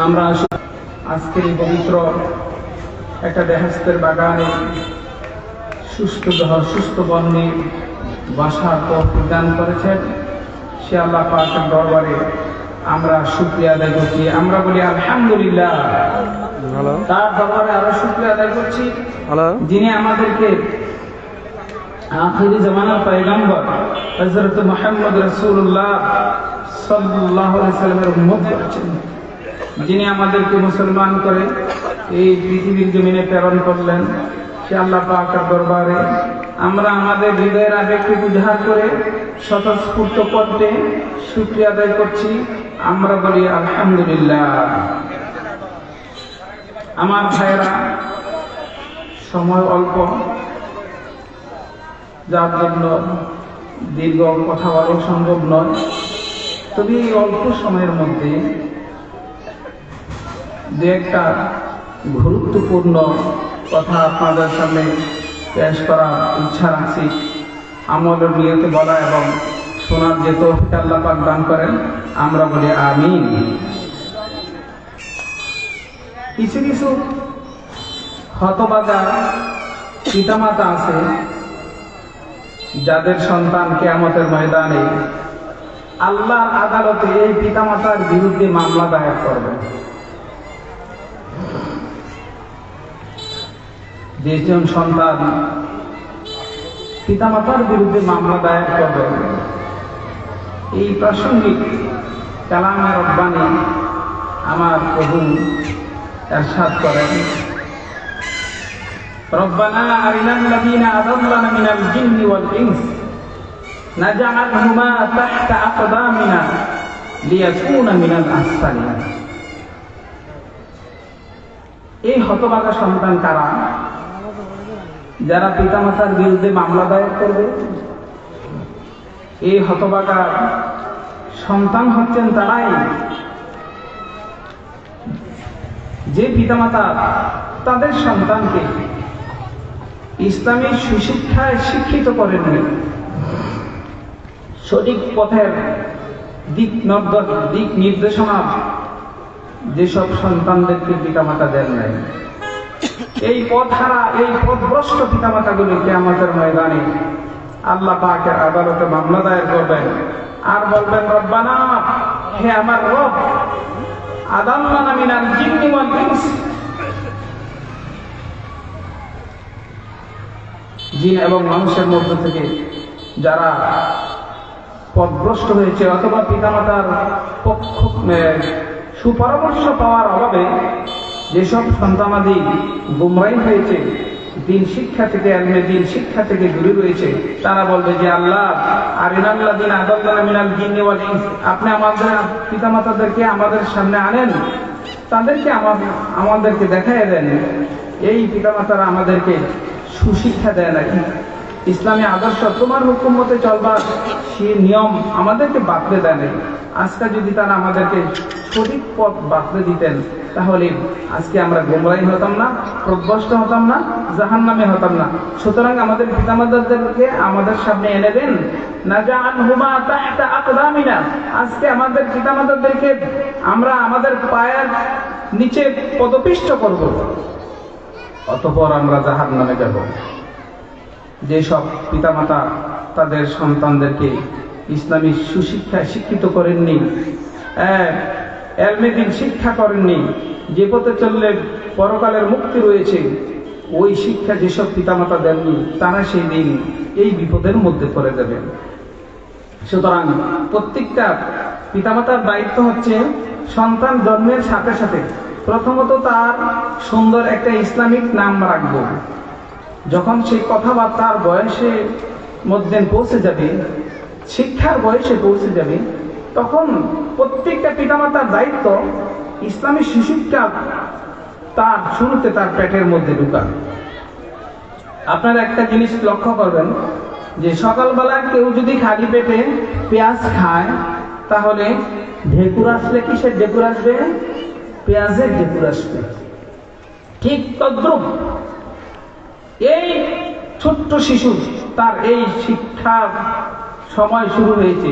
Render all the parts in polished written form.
আমরা আজকের এই পবিত্র একটা বেহেশতের বাগানে সুস্থ বন্যে বাসার তৌফিক দান করেছেন। সে আল্লাহ পাকের দরবারে আমরা শুকরিয়া আদায় করছি। আমরা বলি আলহামদুলিল্লাহ। তার দরবারে আরো শুকরিয়া আদায় করছি যিনি আমাদেরকে আখিরি জামানার পয়গম্বর হযরত মুহাম্মদ রাসূলুল্লাহ সাল্লাল্লাহু আলাইহি সাল্লামের উম্মত করেছেন, যিনি আমাদেরকে মুসলমান করে এই পৃথিবীর জমিনে প্রেরণ করলেন। সে আল্লাহ পাকের দরবারে আমরা আমাদের হৃদয়ের আবেগকে উজাড় করে স্বতঃস্ফূর্ত কণ্ঠে শুকরিয়া আদায় করছি। আমরা বলি আলহামদুলিল্লাহ। আমার ভাইয়েরা, সময় অল্প, যার জন্য দীর্ঘ কথা বলা সম্ভব নয়। তবে এই অল্প সময়ের মধ্যে দু একটা গুরুত্বপূর্ণ কথা আপনাদের সামনে পেশ করার ইচ্ছা রাখছি। আমলের নিয়তে বলা এবং শোনার যে তৌফিক আল্লাহ পাক দান করেন, আমরা বলি আমিন। কিছু কিছু হতভাগা পিতামাতা আছে যাদের সন্তান কিয়ামতের ময়দানে আল্লাহর আদালতে এই পিতামাতার বিরুদ্ধে মামলা দায়ের করবে। যেজন সন্তান পিতামাতার বিরুদ্ধে মামলা দায়ের করবে, এই প্রাসঙ্গিক কালামে রব্বানী আমার প্রভু ইরশাদ করেন, রব্বানা আরিনাল্লাযীনা আযাল্লানা মিনাল জিন্নি ওয়াল ইনস নাজআলহুমা তাহতা আকদামিনা লিয়াকুনা মিনাল আসফালিন। এই হতভাগা সন্তান কারা? যারা পিতামাতার বিরুদ্ধে মামলা দায়ের করবে। এই হতভাগা সন্তান হচ্ছেন তারাই যে পিতামাতা তাদের সন্তানকে ইসলামী সুশিক্ষায় শিক্ষিত করেননি, সঠিক পথের দিক নির্দেশনা যেসব সন্তানদেরকে পিতামাতা দেন নাই, এই পথহারা, এই পথভ্রষ্ট পিতামাতাগুলিকে আমাদের ময়দানে আল্লাহ পাকের আদালতে মামলা দায়ের করবেন আর বলবেন, রব্বানা, হে আমার রব, আযাল্লানা মিনাল জিন্নি ওয়াল ইনস, জিন এবং মানুষের মধ্য থেকে যারা পথভ্রষ্ট হয়েছে অথবা পিতামাতার পক্ষ সুপরামর্শ পাওয়ার অভাবে যেসব সন্তানাদি গুমরাহি হয়েছে, দিন শিক্ষা থেকে, আলমে দিন শিক্ষা থেকে দূরে রয়েছে, তারা বলবে যে আল্লাহ আরিনাল্লাযীনা আযাল্লানা মিনাল জিন্নি ওয়াল ইনস, আপনি আমাদের পিতামাতাদেরকে আমাদের সামনে আনেন, তাদেরকে আমাদেরকে দেখায় দেন। এই পিতামাতারা আমাদেরকে সুশিক্ষা দেয় নাকি? ইসলামী আদর্শ, তোমার হুকুম মতে চলবার সে নিয়ম আমাদেরকে বাতলে দেয়। আজকে যদি তারা আমাদেরকে সঠিক পথ বাতলে দিতেন, তাহলে আজকে আমরা গোমরাহী হতাম না, প্রভ্রষ্ট হতাম না, জাহান্নামে হতাম না। সুতরাং আমাদের পিতামাতাদেরকে আমাদের সামনে এনে দেন, নাজআলহুমা তাহতা আকদামিনা, আজকে আমাদের পিতামাতাদেরকে আমরা আমাদের পায়ের নিচে পদপিষ্ট করব, অতঃপর আমরা জাহান্নামে যাব। যেসব পিতামাতা তাদের সন্তানদেরকে ইসলামী সুশিক্ষায় শিক্ষিত করেননি, এলমে দ্বীন শিক্ষা করেননি, যে পথে চললে পরকালের মুক্তি রয়েছে, ওই শিক্ষা যেসব পিতামাতা দেননি, তারা সেই দিন এই বিপদের মধ্যে পড়ে যাবে। সুতরাং প্রত্যেকটা পিতামাতার দায়িত্ব হচ্ছে সন্তান জন্মের সাথে সাথে প্রথমত তার সুন্দর একটা ইসলামিক নাম রাখবো। যখন সেই কথাবার্তার বয়সে মধ্যে পৌঁছে যাবে, শিক্ষার বয়সে পৌঁছে যাবে, তখন প্রত্যেকটা পিতামাতার দায়িত্ব ইসলামী সুশিক্ষা তার শুরুতে তার পেটের মধ্যে ঢুকান। আপনারা একটা জিনিস লক্ষ্য করবেন যে সকালবেলা কেউ যদি খালি পেটে পেঁয়াজ খায়, তাহলে ঢেকুর আসলে কিসের ঢেকুর আসবে? পেঁয়াজের ঢেকুর আসবে। ঠিক তদ্রুপ এই ছোট্ট শিশু, তার এই শিক্ষা সময় শুরু হয়েছে,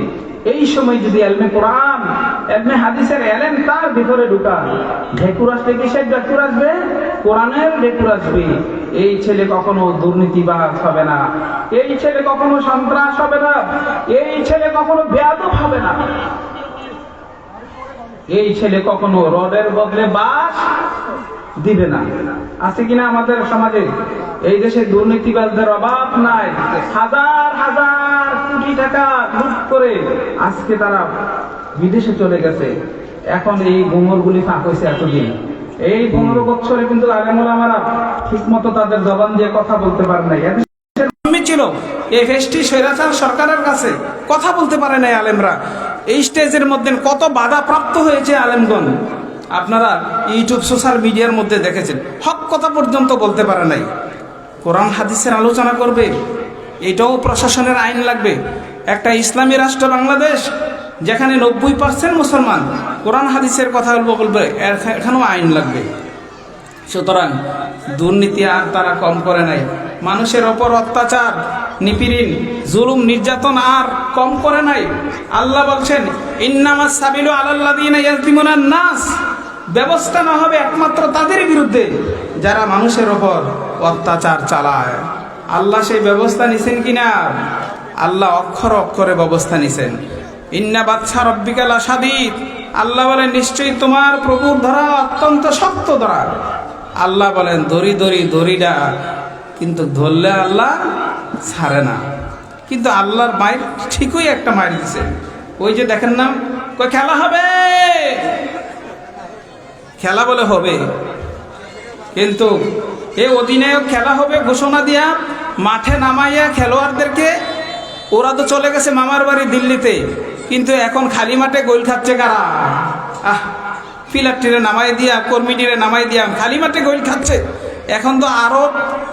এই সময় যদি ইলমে কোরআন এলমে হাদিসের এলেম তার ভিতরে ঢুকান। ঢেকুর আসলে কিসের ঢেকুর আসবে? কোরআনের ঢেকুর আসবে। এই ছেলে কখনো দুর্নীতিবাজ হবে না, এই ছেলে কখনো সন্ত্রাস হবে না, এই ছেলে কখনো বেয়াদব হবে না, এই ছেলে কখনো রডের বদলে বাস দিবে না। আছে কিনা আমাদের সমাজে? এই দেশে দুর্নীতিবাজদের অভাব নাই। হাজার হাজার কোটি টাকা লুট করে আজকে তারা বিদেশে চলে গেছে। এখন এই গুমরগুলি ফাঁক হয়েছে এতদিন। এই 15 বছরে কিন্তু আলেমুল আমারা ঠিক মতো তাদের জবান দিয়ে কথা বলতে পারে নাই। ছিল এই ফেস্টি স্বৈরাচার সরকারের কাছে কথা বলতে পারে নাই আলেমরা। এই স্টেজের মধ্যে কত বাধা প্রাপ্ত হয়েছে আলেমগণ, আপনারা ইউটিউব সোশ্যাল মিডিয়ার মধ্যে দেখেছেন। হক কথা পর্যন্ত বলতে পারে নাই। কোরআন হাদিসের আলোচনা করবে, এটাও প্রশাসনের আইন লাগবে। একটা ইসলামী রাষ্ট্র বাংলাদেশ, যেখানে 90% মুসলমান, কোরআন হাদিসের কথা বলবে, এখানেও আইন লাগবে। সুতরাং দুর্নীতি আর তারা কম করে নাই। মানুষের ওপর অত্যাচার, নিপীড়ন, জুলুম, নির্যাতন আর কম করে নাই। আল্লাহ বলছেন, ইন্নামাস সাবিলু আলাল্লাযিনা ইয়াজলিমুনান নাস। ব্যবস্থা না হবে একমাত্র তাদের বিরুদ্ধে যারা মানুষের ওপর অত্যাচার চালায়। আল্লাহ সেই ব্যবস্থা নিছেন কিনা? আল্লাহ অক্ষর অক্ষরে ব্যবস্থা নিছেন। ইন্না বাদশা রব্বিকা লাশাদীদ। আল্লাহ বলেন, নিশ্চয়ই তোমার প্রভুর ধরা অত্যন্ত শক্ত ধরা। আল্লাহ বলেন, দড়ি দড়ি দড়িটা কিন্তু ধরলে আল্লাহ ছাড়ে না। কিন্তু আল্লাহর মায়ের ঠিকই একটা মায়ের দিছে। ওই যে দেখেন না, কই খেলা হবে, খেলা বলে হবে, কিন্তু এ অধিনায়ক খেলা হবে ঘোষণা দিয়া মাঠে নামাইয়া খেলোয়াড়দেরকে, ওরা তো চলে গেছে মামার বাড়ি দিল্লিতে, কিন্তু এখন খালি মাঠে গোল খাচ্ছে কারা? প্লেয়ারটিরে নামাই দিয়া, কর্মীটিরে নামাই দিয়া খালি মাঠে গোল খাচ্ছে। এখন তো আরো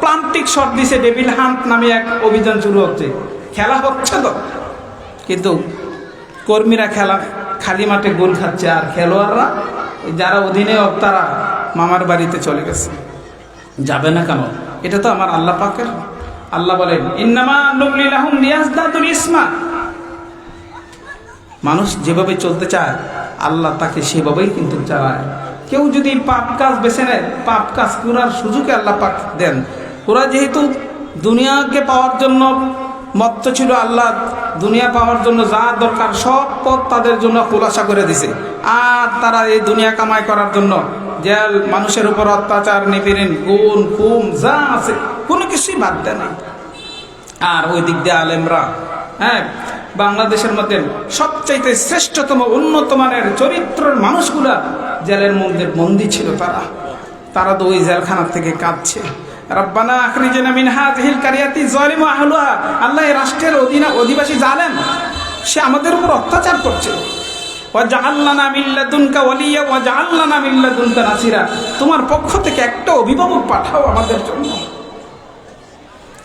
প্লান্টিক শট দিছে, ডেভিল হান্ট নামে এক অভিযান শুরু হচ্ছে। খেলা হচ্ছে তো, কিন্তু কর্মীরা খেলা খালি মাঠে গোল খাচ্ছে, আর খেলোয়াড়রা যারা অধিনায়ক তারা মামার বাড়িতে চলে গেছে। যাবে না কেন? এটা তো আমার আল্লাহ পাকের। আল্লাহ বলেন, ইন্নামা নুমলি লাহুম লিয়াজদাদু ইসমা। মানুষ যেভাবে চলতে চায় আল্লাহ তাকে সেভাবেই কিন্তু চালায়। কেউ যদি পাপ কাজ বেছে নেয়, পাপ কাজ করার সুযোগে আল্লাহ পাক দেন। ওরা যেহেতু দুনিয়াকে পাওয়ার জন্য মত্ত ছিল, আল্লাহ দুনিয়া পাওয়ার জন্য যা দরকার সব পথ তাদের জন্য খোলাসা করে দিছে। আর তারা এই দুনিয়া কামাই করার জন্য জেল, মানুষের উপর অত্যাচার, নিপীড়ন, গুণ, খুন যা আছে কোনো কিছুই বাদ দেয় না। আর ওই দিক দিয়ে আলেমরা, বাংলাদেশের মধ্যে সবচাইতে শ্রেষ্ঠতম উন্নত মানের চরিত্রের মানুষগুলা জেলের মধ্যে বন্দী ছিল। তারা তো ওই জেলখানা থেকে কাঁদছে, রব্বানা আখরিজনা মিন হাযিহিল কারিয়াতি যালিমু আহলুহা। আল্লাহ এই রাষ্ট্রের অধিবাসী জালেম, সে আমাদের উপর অত্যাচার করছে। ওয়া জাআলনা মিন লাদুনকা ওয়ালিয়া ওয়া জাআলনা মিন লাদুনকা নাসিরা। তোমার পক্ষ থেকে একটা অভিভাবক পাঠাও আমাদের জন্য,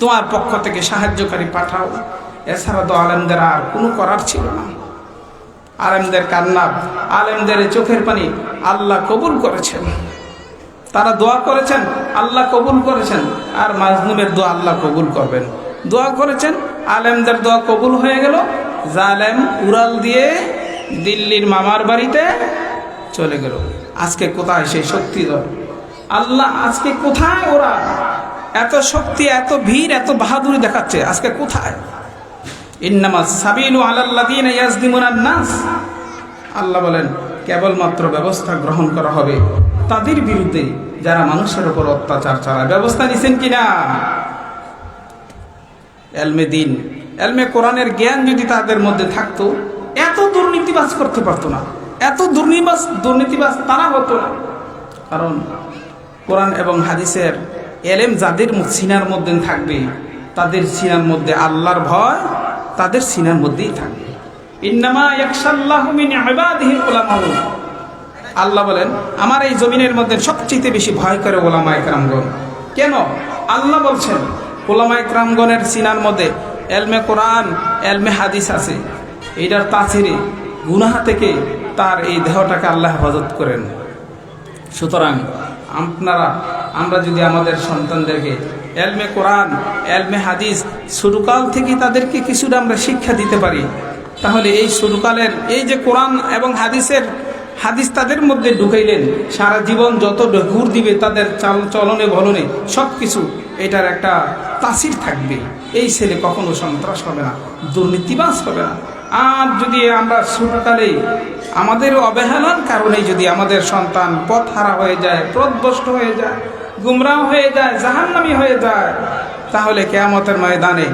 তোমার পক্ষ থেকে সাহায্যকারী পাঠাও। এছাড়া তো আলেমদের আর কোনো করার ছিল না। আলেমদের কান্না, আলেমদের চোখের পানি আল্লাহ কবুল করেছেন। তারা দোয়া করেছেন, আল্লাহ কবুল করেছেন। আর মাজলুমের দোয়া আল্লাহ কবুল করবেন। দোয়া করেছেন, আলেমদের দোয়া কবুল হয়ে গেল। জালেম উড়াল দিয়ে দিল্লির মামার বাড়িতে চলে গেল। আজকে কোথায় সেই শক্তিধর আল্লাহ? আজকে কোথায় ওরা? এত শক্তি, এত ভিড়, এত বাহাদুরি দেখাচ্ছে, আজকে কোথায়? ইন্নামাস সাবিলু আলাল্লাযিনা ইয়াজলিমুনান নাস। আল্লাহ বলেন, কেবলমাত্র ব্যবস্থা গ্রহণ করা হবে তাদের বিরুদ্ধে যারা মানুষের উপর অত্যাচার চালায়। ব্যবস্থা নিছেন কিনা? এলমে দিন, এলমে কোরআনের জ্ঞান যদি তাদের মধ্যে থাকতো, এত দুর্নীতিবাজ করতে পারতো না, এত দুর্নীতিবাজ তারা হতো না। কারণ কোরআন এবং হাদিসের এলেম যাদের সিনার মধ্যে থাকবে, তাদের সিনার মধ্যে আল্লাহর ভয় তাদের সিনার মধ্যেই থাকবে। ইন্নামা ইয়াখশাল্লাহু মিন ইবাদিহিল উলামা। আল্লাহ বলেন, আমার এই জমিনের মধ্যে সবচেয়ে বেশি ভয় করে উলামায়ে কেরামগণ। কেন? আল্লাহ বলছেন, উলামায়ে কেরামগণের সিনার মধ্যে এলমে কোরআন, এলমে হাদিস আছে। এইটার তাসিরে গুনাহ থেকে তার এই দেহটাকে আল্লাহ হেফাজত করেন। সুতরাং আমরা যদি আমাদের সন্তানদেরকে এলমে কোরআন, এলমে হাদিস ছোটকাল থেকে তাদেরকে কিছুটা আমরা শিক্ষা দিতে পারি, তাহলে এই শুরুকালের এই যে কোরআন এবং হাদিস তাদের মধ্যে ঢুকাইলেন, সারা জীবন যত ঘুর দিবে তাদের চলনে বলনে সব কিছু এটার একটা তাসির থাকবে। এই ছেলে কখনো সন্ত্রাস হবে না, দুর্নীতিবাজ হবে না। আর যদি আমরা শুরুকালে আমাদের অবহেলার কারণে যদি আমাদের সন্তান পথহারা হয়ে যায়, পথভ্রষ্ট হয়ে যায়, গুমরাহ হয়ে যায়, জাহান্নামী হয়ে যায়, তাহলে কিয়ামতের ময়দানে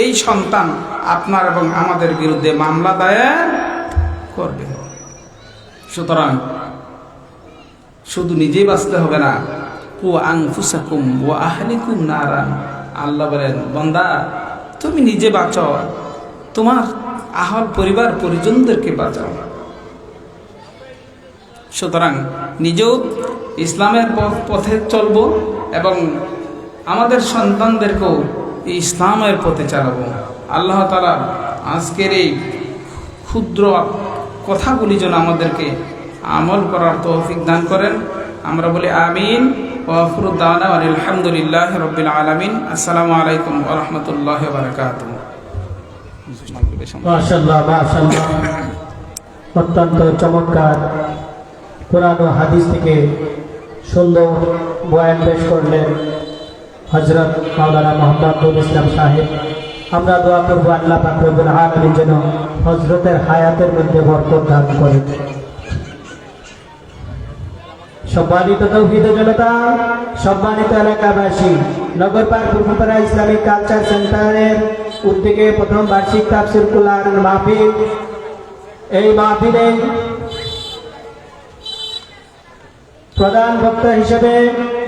এই সন্তান আপনার এবং আমাদের বিরুদ্ধে মামলা দায়ের করবে। সুতরাং শুধু নিজেই বাঁচতে হবে না, কু আনফুসাকুম ওয়া আহলিকুম নারান। আল্লাহ বলেন, বান্দা তুমি নিজে বাঁচাও, তোমার আহল পরিবার পরিজনদেরকে বাঁচাও। সুতরাং নিজেও ইসলামের পথে চলব এবং আমাদের সন্তানদেরকেও ইসলামের পথে চালাবো। আল্লাহ তাআলা আজকের এই ক্ষুদ্র কথাগুলি যেন আমাদেরকে আমল করার তৌফিক দান করেন। আমরা বলি আমিন। ওয়া আখিরু দাওয়ানা আলহামদুলিল্লাহি রাব্বিল আলামিন। আসসালামু আলাইকুম ওয়া রাহমাতুল্লাহি ওয়া বারাকাতুহু। মাশাআল্লাহ মাশাআল্লাহ, অত্যন্ত চমৎকার কোরআন ও হাদিস থেকে সুন্দর বয়ান পেশ করলেন হযরত মাওলানা মোহাম্মদ নুরুল ইসলাম সাহেব। আমরা দোয়া করব আল্লাহ পাক রব্বুল আলামিন যেন হযরতের হায়াতের মধ্যে বরকত দান করেন। সম্মানিত তৌহিদ জনতা, সম্মানিত এলাকাবাসী, নগরপাড়া পূর্বপাড়া ইসলামিক কালচার সেন্টারের উদ্যোগে প্রথম বার্ষিক তাফসীর কুরআন মাহফিল। এই মাহফিলে প্রধান বক্তা হিসেবে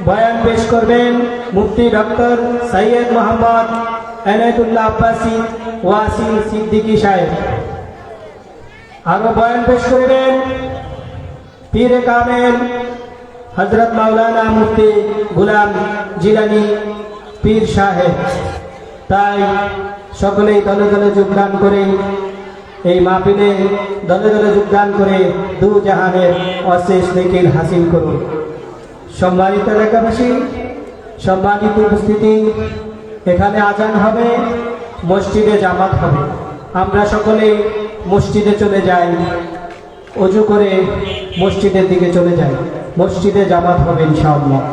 বয়ান পেশ করবেন মুফতি ডক্টর সৈয়দ মোহাম্মদ এনায়েতুল্লাহ আব্বাসী ওয়াসি সিদ্দিকী সাহেব। আরো বয়ান পেশ করবেন পীরে কামেল হযরত মাওলানা মুফতি গুলাম জিলানী পীর সাহেব। তাই সকলেই দলে দলে যোগদান করে এই মাহফিলে দলে দলে যোগদান করে দু জাহানের অশেষ নেকির হাসিল করুন। সম্মানিত এলাকাবাসী, সম্মানিত উপস্থিতি, এখানে আজান হবে, মসজিদে জামাত হবে। আমরা সকলেই মসজিদে চলে যাই, ওযু করে মসজিদের দিকে চলে যাই। মসজিদে জামাত হবে ইনশাআল্লাহ।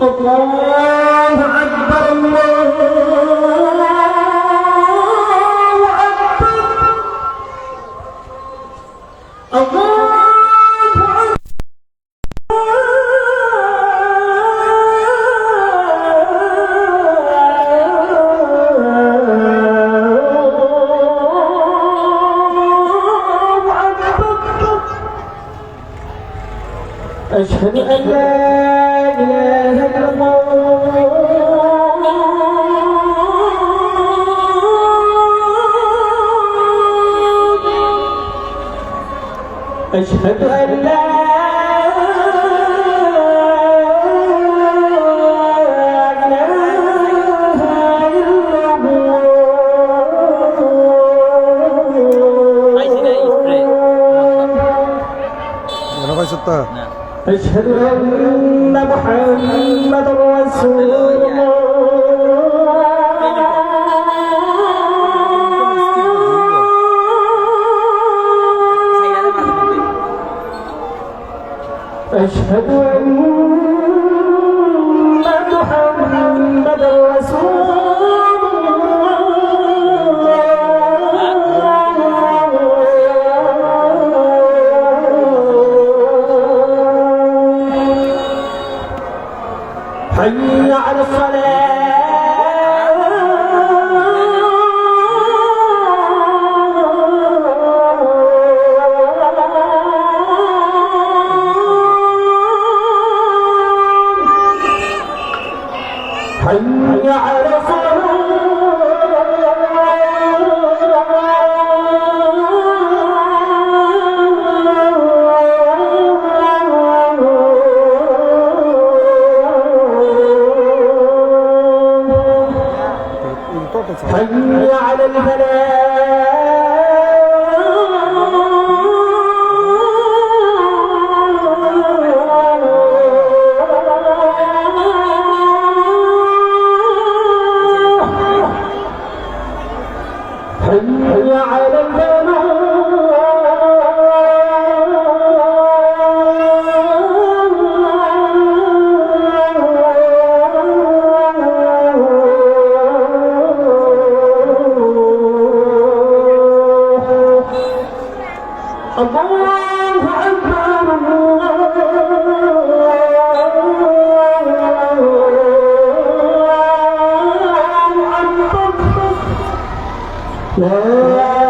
الله أكبر الله أكبر الله أكبر. أشهد أن لا إله إلا الله أشهد أن لا أشهد أن محمد رسول الله أشهد أن محمد رسول حي على الصلاة حي على حي على الفلاح حي على الفلاح الله أكبر الله أكبر لا